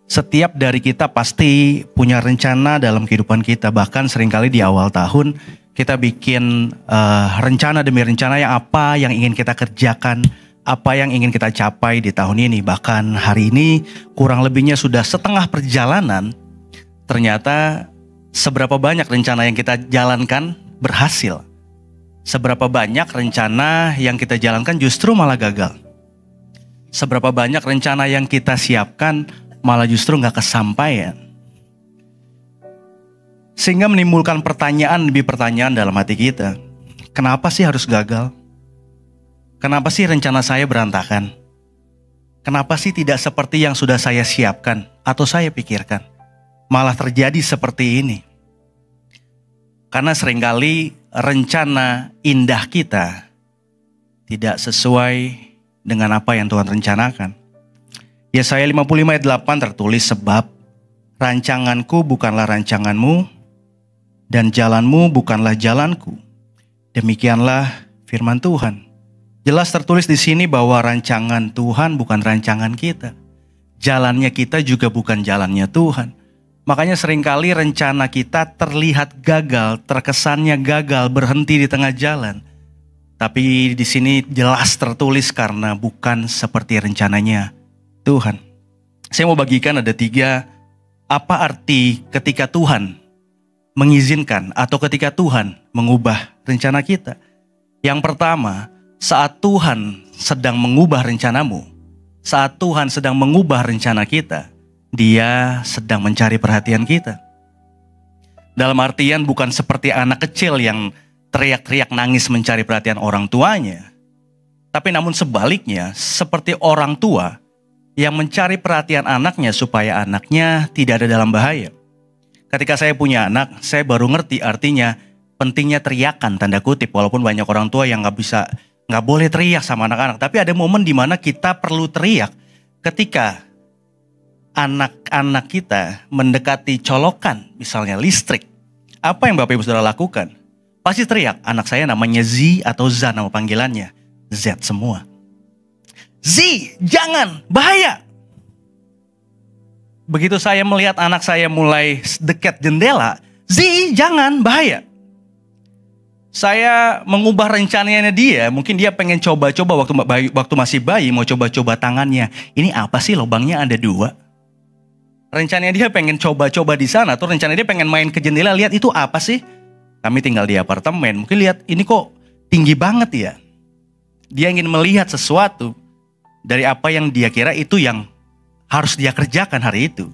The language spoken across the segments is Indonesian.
Setiap dari kita pasti punya rencana dalam kehidupan kita. Bahkan seringkali di awal tahun kita bikin rencana demi rencana yang ingin kita kerjakan, apa yang ingin kita capai di tahun ini. Bahkan hari ini kurang lebihnya sudah setengah perjalanan. Ternyata seberapa banyak rencana yang kita jalankan berhasil. Seberapa banyak rencana yang kita jalankan justru malah gagal. Seberapa banyak rencana yang kita siapkan malah justru gak kesampaian. Sehingga menimbulkan pertanyaan demi pertanyaan dalam hati kita. Kenapa sih harus gagal? Kenapa sih rencana saya berantakan? Kenapa sih tidak seperti yang sudah saya siapkan atau saya pikirkan? Malah terjadi seperti ini. Karena seringkali rencana indah kita tidak sesuai dengan apa yang Tuhan rencanakan. Yesaya 55 ayat 8 tertulis, sebab rancanganku bukanlah rancanganmu dan jalanmu bukanlah jalanku. Demikianlah firman Tuhan. Jelas tertulis di sini bahwa rancangan Tuhan bukan rancangan kita. Jalannya kita juga bukan jalannya Tuhan. Makanya seringkali rencana kita terlihat gagal, terkesannya gagal, berhenti di tengah jalan. Tapi di sini jelas tertulis karena bukan seperti rencananya Tuhan. Saya mau bagikan ada 3 apa arti ketika Tuhan mengizinkan atau ketika Tuhan mengubah rencana kita. Yang pertama, saat Tuhan sedang mengubah rencanamu, saat Tuhan sedang mengubah rencana kita, Dia sedang mencari perhatian kita. Dalam artian bukan seperti anak kecil yang teriak-teriak nangis mencari perhatian orang tuanya. Tapi namun sebaliknya, seperti orang tua yang mencari perhatian anaknya supaya anaknya tidak ada dalam bahaya. Ketika saya punya anak, saya baru ngerti artinya pentingnya teriakan, tanda kutip. Walaupun banyak orang tua yang nggak boleh teriak sama anak-anak. Tapi ada momen di mana kita perlu teriak ketika anak-anak kita mendekati colokan, misalnya listrik. Apa yang Bapak Ibu Saudara lakukan? Pasti teriak. Anak saya namanya Z atau Z nama panggilannya. Z semua. Z, jangan, bahaya. Begitu saya melihat anak saya mulai dekat jendela, Z, jangan, bahaya. Saya mengubah rencananya dia, mungkin dia pengen coba-coba waktu masih bayi, mau coba-coba tangannya. Ini apa sih, lubangnya ada 2. Rencananya dia pengen coba-coba di sana, atau rencananya dia pengen main ke jendela, lihat itu apa sih? Kami tinggal di apartemen, mungkin lihat ini kok tinggi banget ya. Dia ingin melihat sesuatu dari apa yang dia kira itu yang harus dia kerjakan hari itu.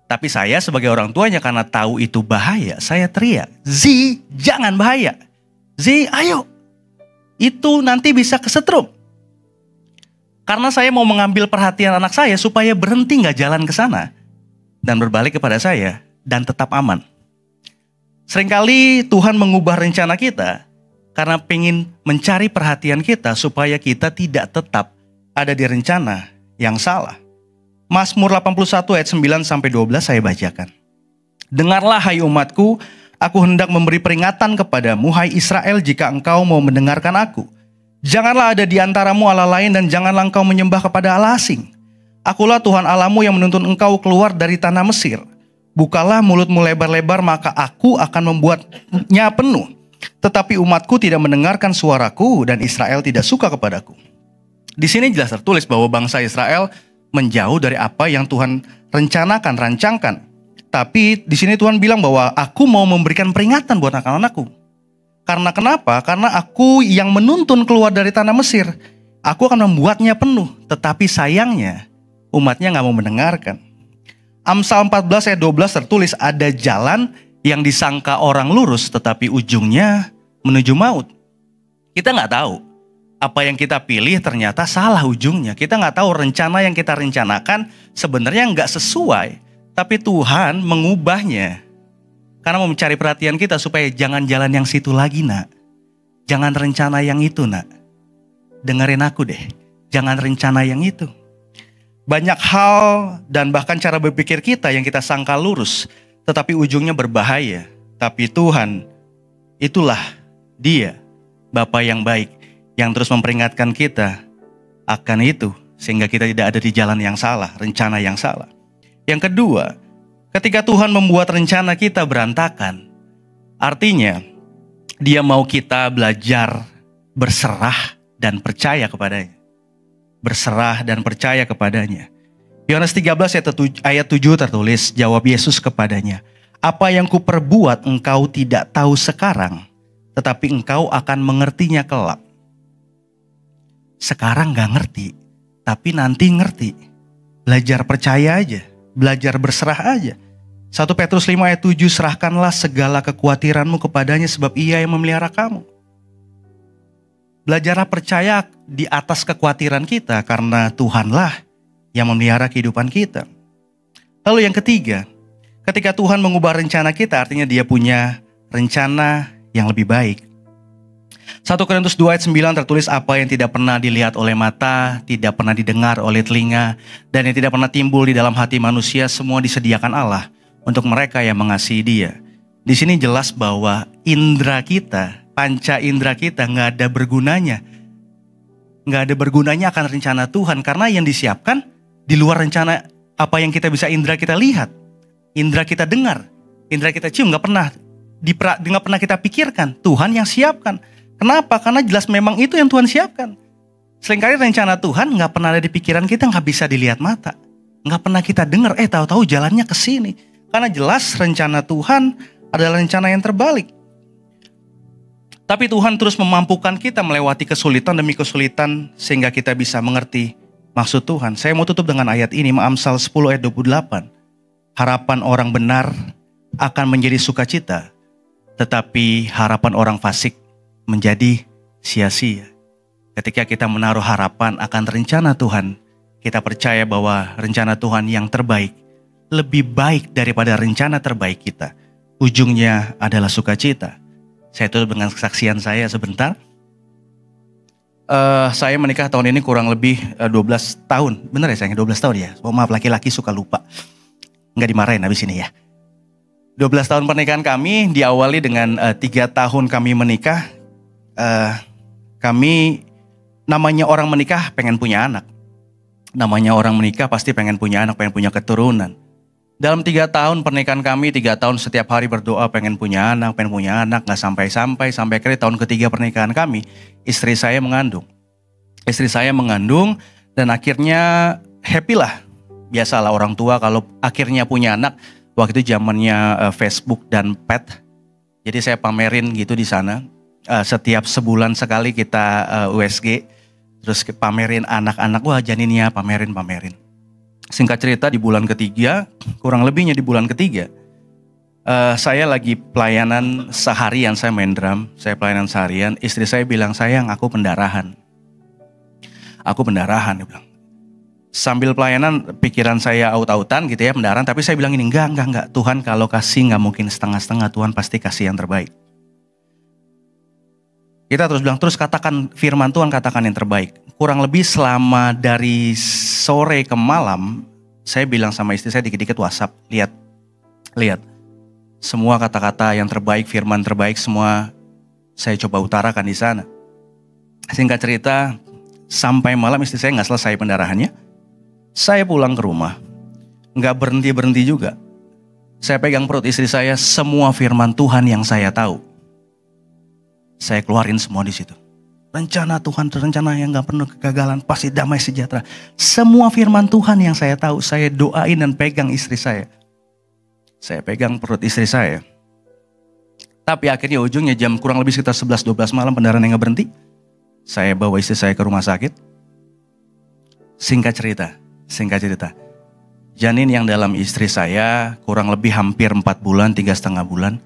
Tapi saya sebagai orang tuanya karena tahu itu bahaya, saya teriak, Z, jangan bahaya. Z, ayo. Itu nanti bisa kesetrum. Karena saya mau mengambil perhatian anak saya supaya berhenti gak jalan ke sana. Dan berbalik kepada saya dan tetap aman. Seringkali Tuhan mengubah rencana kita karena pengen mencari perhatian kita supaya kita tidak tetap ada di rencana yang salah. Mazmur 81 ayat 9-12 saya bacakan. Dengarlah hai umatku, aku hendak memberi peringatan kepadamu hai Israel jika engkau mau mendengarkan aku. Janganlah ada di antaramu Allah lain dan janganlah engkau menyembah kepada Allah asing. Akulah Tuhan Allahmu yang menuntun engkau keluar dari tanah Mesir. Bukalah mulutmu lebar-lebar maka aku akan membuatnya penuh. Tetapi umatku tidak mendengarkan suaraku dan Israel tidak suka kepadaku. Di sini jelas tertulis bahwa bangsa Israel menjauh dari apa yang Tuhan rancangkan. Tapi di sini Tuhan bilang bahwa aku mau memberikan peringatan buat anak-anakku. Karena kenapa? Karena aku yang menuntun keluar dari tanah Mesir. Aku akan membuatnya penuh. Tetapi sayangnya umatnya gak mau mendengarkan. Amsal 14 ayat 12 tertulis ada jalan yang disangka orang lurus tetapi ujungnya menuju maut. Kita gak tahu apa yang kita pilih ternyata salah ujungnya. Kita gak tahu rencana yang kita rencanakan sebenarnya gak sesuai. Tapi Tuhan mengubahnya. Karena mau mencari perhatian kita supaya jangan jalan yang situ lagi nak. Jangan rencana yang itu nak. Dengerin aku deh. Jangan rencana yang itu. Banyak hal dan bahkan cara berpikir kita yang kita sangka lurus. Tetapi ujungnya berbahaya. Tapi Tuhan, itulah Dia, Bapa yang baik. Yang terus memperingatkan kita akan itu. Sehingga kita tidak ada di jalan yang salah, rencana yang salah. Yang kedua, ketika Tuhan membuat rencana kita berantakan, artinya Dia mau kita belajar berserah dan percaya kepadanya. Berserah dan percaya kepadanya. Yohanes 13 ayat 7 tertulis, jawab Yesus kepadanya, apa yang kuperbuat engkau tidak tahu sekarang, tetapi engkau akan mengertinya kelak. Sekarang gak ngerti, tapi nanti ngerti. Belajar percaya aja, belajar berserah aja. 1 Petrus 5 ayat 7, serahkanlah segala kekhawatiranmu kepadanya sebab ia yang memelihara kamu. Belajarlah percaya di atas kekhawatiran kita karena Tuhanlah yang memelihara kehidupan kita. Lalu yang ketiga, ketika Tuhan mengubah rencana kita, artinya Dia punya rencana yang lebih baik. 1 Korintus 2 ayat 9 tertulis, apa yang tidak pernah dilihat oleh mata, tidak pernah didengar oleh telinga, dan yang tidak pernah timbul di dalam hati manusia, semua disediakan Allah untuk mereka yang mengasihi Dia. Di sini jelas bahwa indera kita, panca indera kita nggak ada bergunanya. Nggak ada bergunanya akan rencana Tuhan, karena yang disiapkan di luar rencana apa yang kita bisa indera kita lihat, indera kita dengar, indera kita cium, nggak pernah kita pikirkan. Tuhan yang siapkan. Kenapa? Karena jelas memang itu yang Tuhan siapkan. Seringkali rencana Tuhan nggak pernah ada di pikiran kita, nggak bisa dilihat mata, nggak pernah kita dengar. Tahu-tahu jalannya ke sini. Karena jelas rencana Tuhan adalah rencana yang terbalik. Tapi Tuhan terus memampukan kita melewati kesulitan demi kesulitan sehingga kita bisa mengerti maksud Tuhan. Saya mau tutup dengan ayat ini, Amsal 10 ayat 28. Harapan orang benar akan menjadi sukacita, tetapi harapan orang fasik menjadi sia-sia. Ketika kita menaruh harapan akan rencana Tuhan, kita percaya bahwa rencana Tuhan yang terbaik lebih baik daripada rencana terbaik kita. Ujungnya adalah sukacita. Saya tutup dengan kesaksian saya sebentar. Saya menikah tahun ini kurang lebih 12 tahun. Benar ya sayang, 12 tahun ya? Oh, maaf, laki-laki suka lupa. Nggak dimarahin habis ini ya. 12 tahun pernikahan kami diawali dengan 3 tahun kami menikah. Kami, namanya orang menikah pengen punya anak. Namanya orang menikah pasti pengen punya anak, pengen punya keturunan. Dalam 3 tahun pernikahan kami, 3 tahun setiap hari berdoa pengen punya anak, gak sampai akhirnya tahun ketiga pernikahan kami, istri saya mengandung. Istri saya mengandung dan akhirnya happy lah. Biasalah orang tua kalau akhirnya punya anak, waktu itu zamannya Facebook dan pet. Jadi saya pamerin gitu di sana. Setiap sebulan sekali kita USG, terus pamerin anak-anak, wah janinnya pamerin. Singkat cerita di bulan ketiga, kurang lebihnya di bulan ketiga, saya lagi pelayanan seharian, saya main drum, saya pelayanan seharian, istri saya bilang, sayang aku pendarahan. Dia bilang. Sambil pelayanan pikiran saya aut-autan gitu ya, pendarahan, tapi saya bilang ini, enggak, Tuhan kalau kasih enggak mungkin setengah-setengah, Tuhan pasti kasih yang terbaik. Kita terus bilang, terus katakan firman Tuhan, katakan yang terbaik. Kurang lebih selama dari sore ke malam, saya bilang sama istri saya dikit-dikit WhatsApp, lihat. Semua kata-kata yang terbaik, firman terbaik, semua saya coba utarakan di sana. Singkat cerita, sampai malam istri saya nggak selesai pendarahannya. Saya pulang ke rumah, nggak berhenti juga. Saya pegang perut istri saya, semua firman Tuhan yang saya tahu, saya keluarin semua di situ. Rencana Tuhan, rencana yang gak penuh kegagalan, pasti damai sejahtera. Semua firman Tuhan yang saya tahu, saya doain dan pegang istri saya. Saya pegang perut istri saya. Tapi akhirnya ujungnya jam kurang lebih sekitar 11-12 malam pendarahan yang gak berhenti. Saya bawa istri saya ke rumah sakit. Singkat cerita. Janin yang dalam istri saya kurang lebih hampir 4 bulan, 3,5 bulan.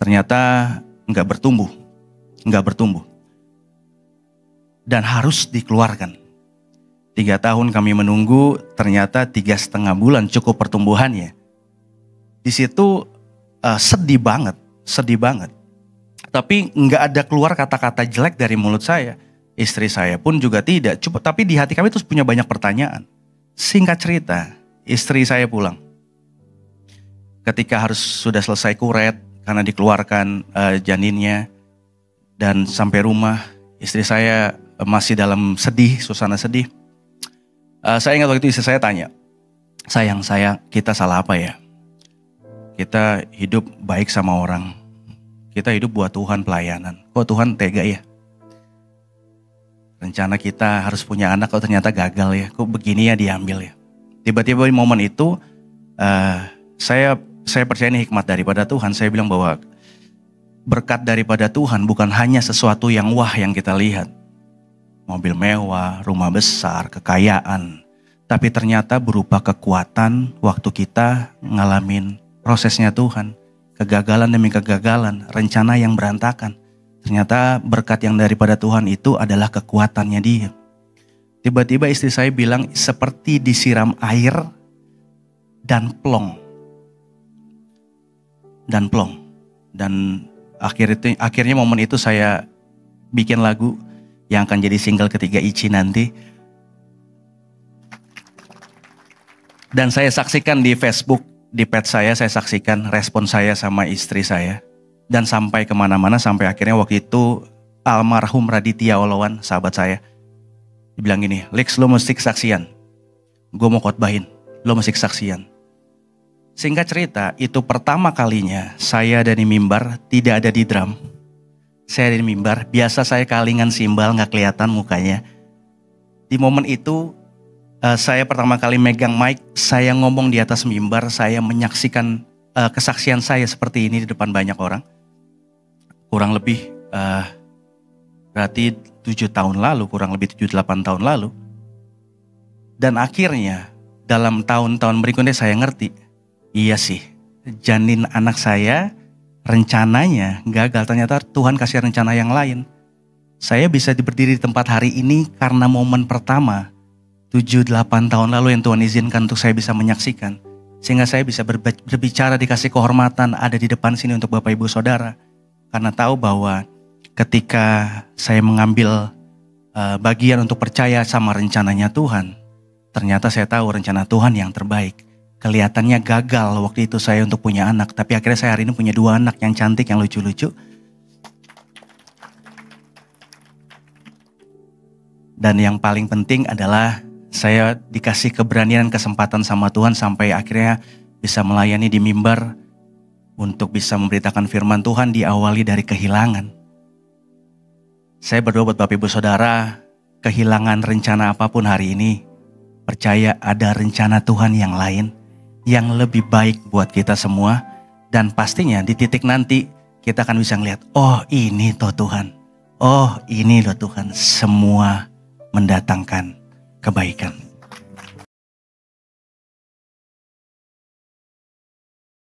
Ternyata gak bertumbuh. Dan harus dikeluarkan. 3 tahun kami menunggu, ternyata 3,5 bulan cukup pertumbuhannya. Di situ sedih banget. Tapi nggak ada keluar kata-kata jelek dari mulut saya. Istri saya pun juga tidak. Tapi di hati kami terus punya banyak pertanyaan. Singkat cerita, istri saya pulang. Ketika sudah selesai kuret karena dikeluarkan janinnya dan sampai rumah, istri saya masih dalam suasana sedih. Saya ingat waktu itu istri saya tanya, Sayang kita salah apa ya? Kita hidup baik sama orang. Kita hidup buat Tuhan pelayanan. Kok Tuhan tega ya? Rencana kita harus punya anak kok ternyata gagal ya. Kok begini ya diambil ya? Tiba-tiba di momen itu saya percaya ini hikmat daripada Tuhan. Saya bilang bahwa berkat daripada Tuhan bukan hanya sesuatu yang wah yang kita lihat. Mobil mewah, rumah besar, kekayaan. Tapi ternyata berupa kekuatan waktu kita ngalamin prosesnya Tuhan. Kegagalan demi kegagalan, rencana yang berantakan. Ternyata berkat yang daripada Tuhan itu adalah kekuatannya Dia. Tiba-tiba istri saya bilang seperti disiram air dan plong. Dan akhirnya momen itu saya bikin lagu yang akan jadi single ketiga Ici nanti. Dan saya saksikan di Facebook, di page saya saksikan respon saya sama istri saya. Dan sampai kemana-mana, sampai akhirnya waktu itu almarhum Raditya Olowan, sahabat saya, dibilang gini, Lex lo mesti kesaksian. Gue mau khotbahin, lo mesti kesaksian. Singkat cerita, itu pertama kalinya saya ada di mimbar, tidak ada di drum. Saya ada di mimbar, biasa saya kalingan simbal, gak kelihatan mukanya. Di momen itu, saya pertama kali megang mic, saya ngomong di atas mimbar, saya menyaksikan kesaksian saya seperti ini di depan banyak orang. Kurang lebih, berarti 7 tahun lalu, kurang lebih 7-8 tahun lalu. Dan akhirnya, dalam tahun-tahun berikutnya saya ngerti, iya sih, janin anak saya rencananya gagal, ternyata Tuhan kasih rencana yang lain. Saya bisa berdiri di tempat hari ini karena momen pertama 7-8 tahun lalu yang Tuhan izinkan untuk saya bisa menyaksikan. Sehingga saya bisa berbicara, dikasih kehormatan ada di depan sini untuk Bapak Ibu Saudara. Karena tahu bahwa ketika saya mengambil bagian untuk percaya sama rencananya Tuhan, ternyata saya tahu rencana Tuhan yang terbaik. Kelihatannya gagal waktu itu saya untuk punya anak, tapi akhirnya saya hari ini punya 2 anak yang cantik, yang lucu-lucu. Dan yang paling penting adalah saya dikasih keberanian dan kesempatan sama Tuhan sampai akhirnya bisa melayani di mimbar untuk bisa memberitakan firman Tuhan diawali dari kehilangan. Saya berdoa buat Bapak Ibu Saudara, kehilangan rencana apapun hari ini, percaya ada rencana Tuhan yang lain, yang lebih baik buat kita semua. Dan pastinya di titik nanti kita akan bisa ngeliat, oh ini toh Tuhan, oh ini loh Tuhan, semua mendatangkan kebaikan.